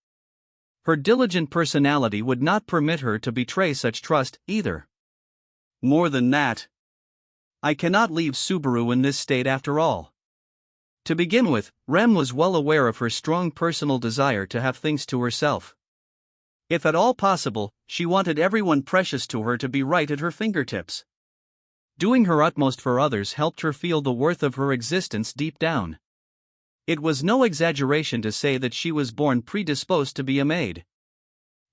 Speaker 1: Her diligent personality would not permit her to betray such trust, either. More than that, I cannot leave Subaru in this state after all. To begin with, Rem was well aware of her strong personal desire to have things to herself. If at all possible, she wanted everyone precious to her to be right at her fingertips. Doing her utmost for others helped her feel the worth of her existence deep down. It was no exaggeration to say that she was born predisposed to be a maid.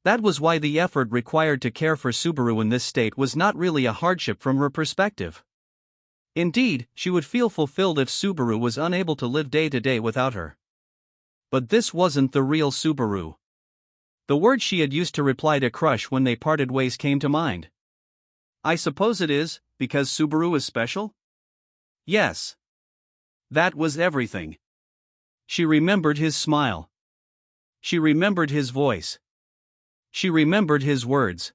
Speaker 1: That was why the effort required to care for Subaru in this state was not really a hardship from her perspective. Indeed, she would feel fulfilled if Subaru was unable to live day to day without her. But this wasn't the real Subaru. The words she had used to reply to Crush when they parted ways came to mind. I suppose it is, because Subaru is special? Yes. That was everything. She remembered his smile. She remembered his voice. She remembered his words.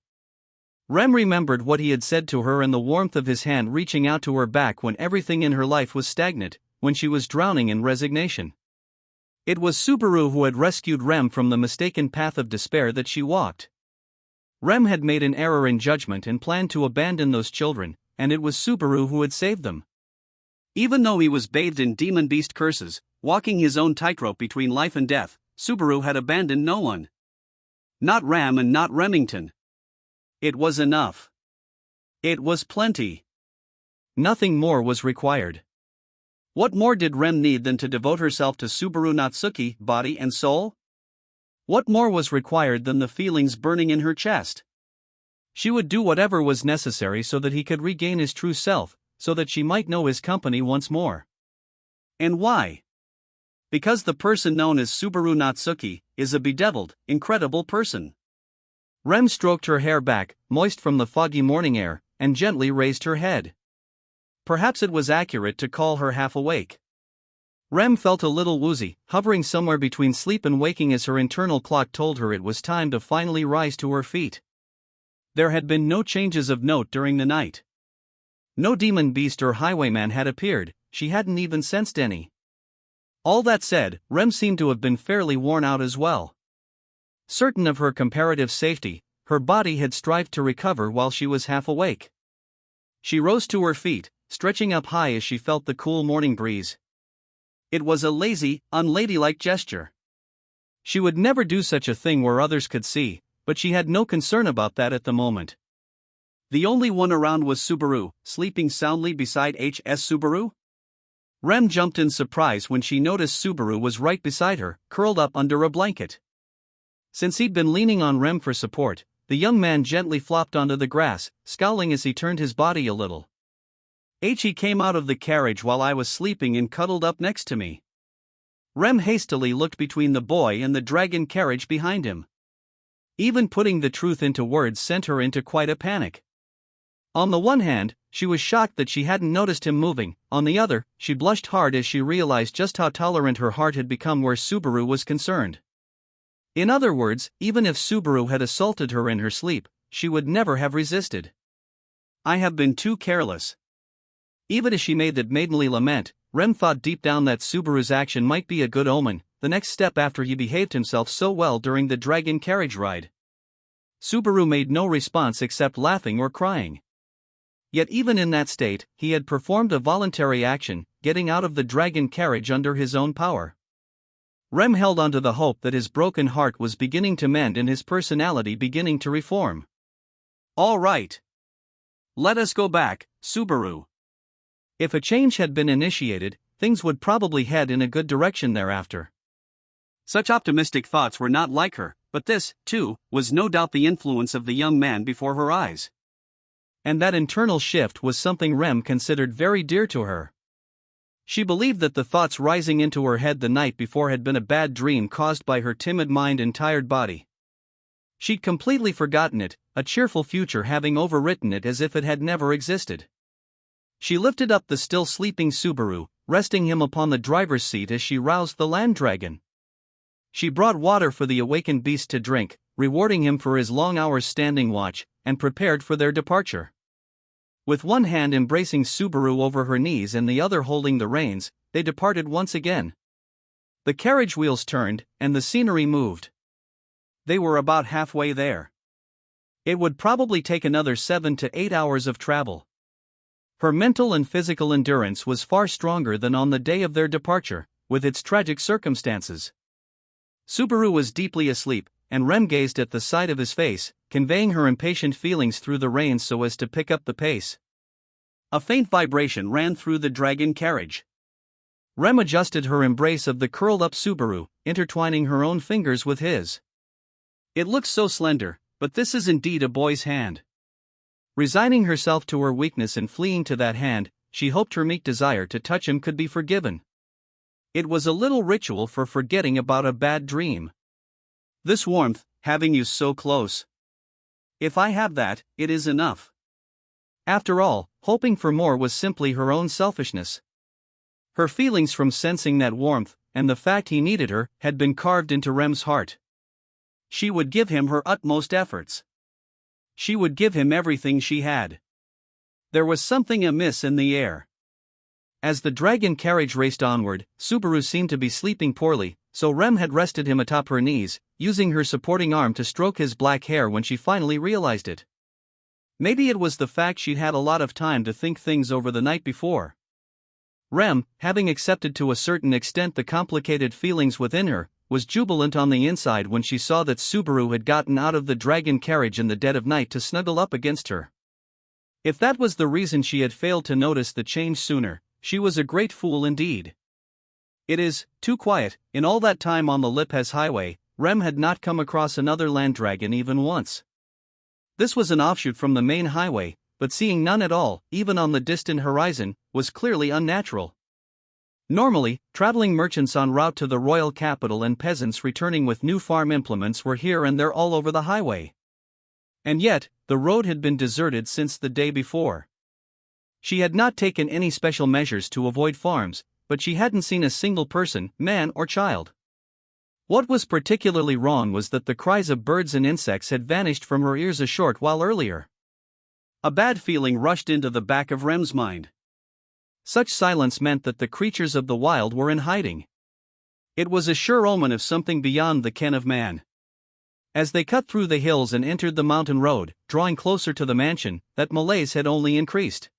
Speaker 1: Rem remembered what he had said to her and the warmth of his hand reaching out to her back when everything in her life was stagnant, when she was drowning in resignation. It was Subaru who had rescued Rem from the mistaken path of despair that she walked. Rem had made an error in judgment and planned to abandon those children, and it was Subaru who had saved them. Even though he was bathed in demon-beast curses, walking his own tightrope between life and death, Subaru had abandoned no one. Not Rem and not Remington. It was enough. It was plenty. Nothing more was required. What more did Rem need than to devote herself to Subaru Natsuki, body and soul? What more was required than the feelings burning in her chest? She would do whatever was necessary so that he could regain his true self, so that she might know his company once more. And why? Because the person known as Subaru Natsuki is a bedeviled, incredible person. Rem stroked her hair back, moist from the foggy morning air, and gently raised her head. Perhaps it was accurate to call her half awake. Rem felt a little woozy, hovering somewhere between sleep and waking as her internal clock told her it was time to finally rise to her feet. There had been no changes of note during the night. No demon beast or highwayman had appeared, she hadn't even sensed any. All that said, Rem seemed to have been fairly worn out as well. Certain of her comparative safety, her body had strived to recover while she was half awake. She rose to her feet, stretching up high as she felt the cool morning breeze. It was a lazy, unladylike gesture. She would never do such a thing where others could see, but she had no concern about that at the moment. The only one around was Subaru, sleeping soundly beside HS Subaru. Rem jumped in surprise when she noticed Subaru was right beside her, curled up under a blanket. Since he'd been leaning on Rem for support, the young man gently flopped onto the grass, scowling as he turned his body a little. He came out of the carriage while I was sleeping and cuddled up next to me. Rem hastily looked between the boy and the dragon carriage behind him. Even putting the truth into words sent her into quite a panic. On the one hand, she was shocked that she hadn't noticed him moving. On the other, she blushed hard as she realized just how tolerant her heart had become where Subaru was concerned. In other words, even if Subaru had assaulted her in her sleep, she would never have resisted. I have been too careless. Even as she made that maidenly lament, Rem thought deep down that Subaru's action might be a good omen, the next step after he behaved himself so well during the dragon carriage ride. Subaru made no response except laughing or crying. Yet even in that state, he had performed a voluntary action, getting out of the dragon carriage under his own power. Rem held onto the hope that his broken heart was beginning to mend and his personality beginning to reform. All right. Let us go back, Subaru. If a change had been initiated, things would probably head in a good direction thereafter. Such optimistic thoughts were not like her, but this, too, was no doubt the influence of the young man before her eyes. And that internal shift was something Rem considered very dear to her. She believed that the thoughts rising into her head the night before had been a bad dream caused by her timid mind and tired body. She'd completely forgotten it, a cheerful future having overwritten it as if it had never existed. She lifted up the still sleeping Subaru, resting him upon the driver's seat as she roused the land dragon. She brought water for the awakened beast to drink, rewarding him for his long hours standing watch, and prepared for their departure. With one hand embracing Subaru over her knees and the other holding the reins, they departed once again. The carriage wheels turned, and the scenery moved. They were about halfway there. It would probably take another 7 to 8 hours of travel. Her mental and physical endurance was far stronger than on the day of their departure, with its tragic circumstances. Subaru was deeply asleep, and Rem gazed at the side of his face, conveying her impatient feelings through the reins so as to pick up the pace. A faint vibration ran through the dragon carriage. Rem adjusted her embrace of the curled-up Subaru, intertwining her own fingers with his. It looks so slender, but this is indeed a boy's hand. Resigning herself to her weakness and fleeing to that hand, she hoped her meek desire to touch him could be forgiven. It was a little ritual for forgetting about a bad dream. This warmth, having you so close. If I have that, it is enough. After all, hoping for more was simply her own selfishness. Her feelings from sensing that warmth, and the fact he needed her, had been carved into Rem's heart. She would give him her utmost efforts. She would give him everything she had. There was something amiss in the air. As the dragon carriage raced onward, Subaru seemed to be sleeping poorly, so Rem had rested him atop her knees, using her supporting arm to stroke his black hair when she finally realized it. Maybe it was the fact she'd had a lot of time to think things over the night before. Rem, having accepted to a certain extent the complicated feelings within her, was jubilant on the inside when she saw that Subaru had gotten out of the dragon carriage in the dead of night to snuggle up against her. If that was the reason she had failed to notice the change sooner, she was a great fool indeed. It is too quiet. In all that time on the Lipez highway, Rem had not come across another land dragon even once. This was an offshoot from the main highway, but seeing none at all, even on the distant horizon, was clearly unnatural. Normally, traveling merchants en route to the royal capital and peasants returning with new farm implements were here and there all over the highway. And yet, the road had been deserted since the day before. She had not taken any special measures to avoid farms, but she hadn't seen a single person, man or child. What was particularly wrong was that the cries of birds and insects had vanished from her ears a short while earlier. A bad feeling rushed into the back of Rem's mind. Such silence meant that the creatures of the wild were in hiding. It was a sure omen of something beyond the ken of man. As they cut through the hills and entered the mountain road, drawing closer to the mansion, that malaise had only increased.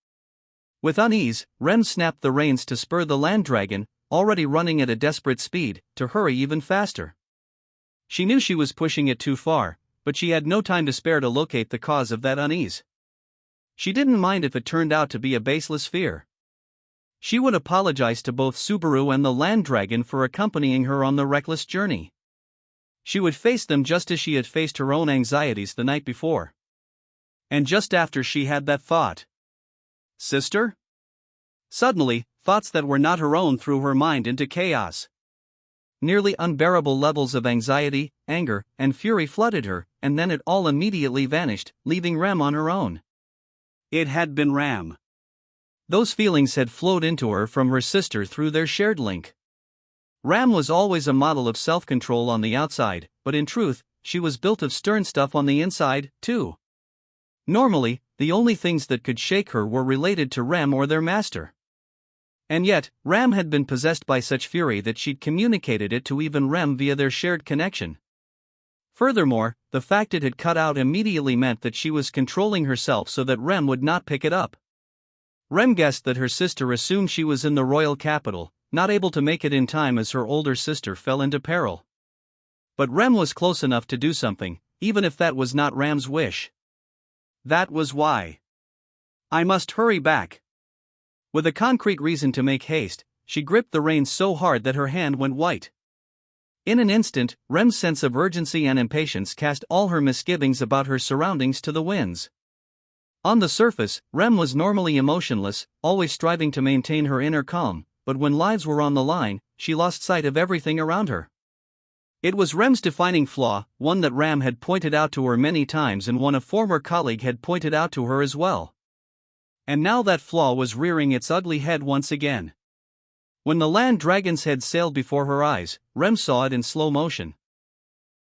Speaker 1: With unease, Rem snapped the reins to spur the land dragon, already running at a desperate speed, to hurry even faster. She knew she was pushing it too far, but she had no time to spare to locate the cause of that unease. She didn't mind if it turned out to be a baseless fear. She would apologize to both Subaru and the land dragon for accompanying her on the reckless journey. She would face them just as she had faced her own anxieties the night before. And just after she had that thought, sister? Suddenly, thoughts that were not her own threw her mind into chaos. Nearly unbearable levels of anxiety, anger, and fury flooded her, and then it all immediately vanished, leaving Rem on her own. It had been Ram. Those feelings had flowed into her from her sister through their shared link. Ram was always a model of self-control on the outside, but in truth, she was built of stern stuff on the inside, too. Normally, the only things that could shake her were related to Rem or their master. And yet, Ram had been possessed by such fury that she'd communicated it to even Rem via their shared connection. Furthermore, the fact it had cut out immediately meant that she was controlling herself so that Rem would not pick it up. Rem guessed that her sister assumed she was in the royal capital, not able to make it in time as her older sister fell into peril. But Rem was close enough to do something, even if that was not Ram's wish. That was why. I must hurry back. With a concrete reason to make haste, she gripped the reins so hard that her hand went white. In an instant, Rem's sense of urgency and impatience cast all her misgivings about her surroundings to the winds. On the surface, Rem was normally emotionless, always striving to maintain her inner calm, but when lives were on the line, she lost sight of everything around her. It was Rem's defining flaw, one that Ram had pointed out to her many times and one a former colleague had pointed out to her as well. And now that flaw was rearing its ugly head once again. When the land dragon's head sailed before her eyes, Rem saw it in slow motion.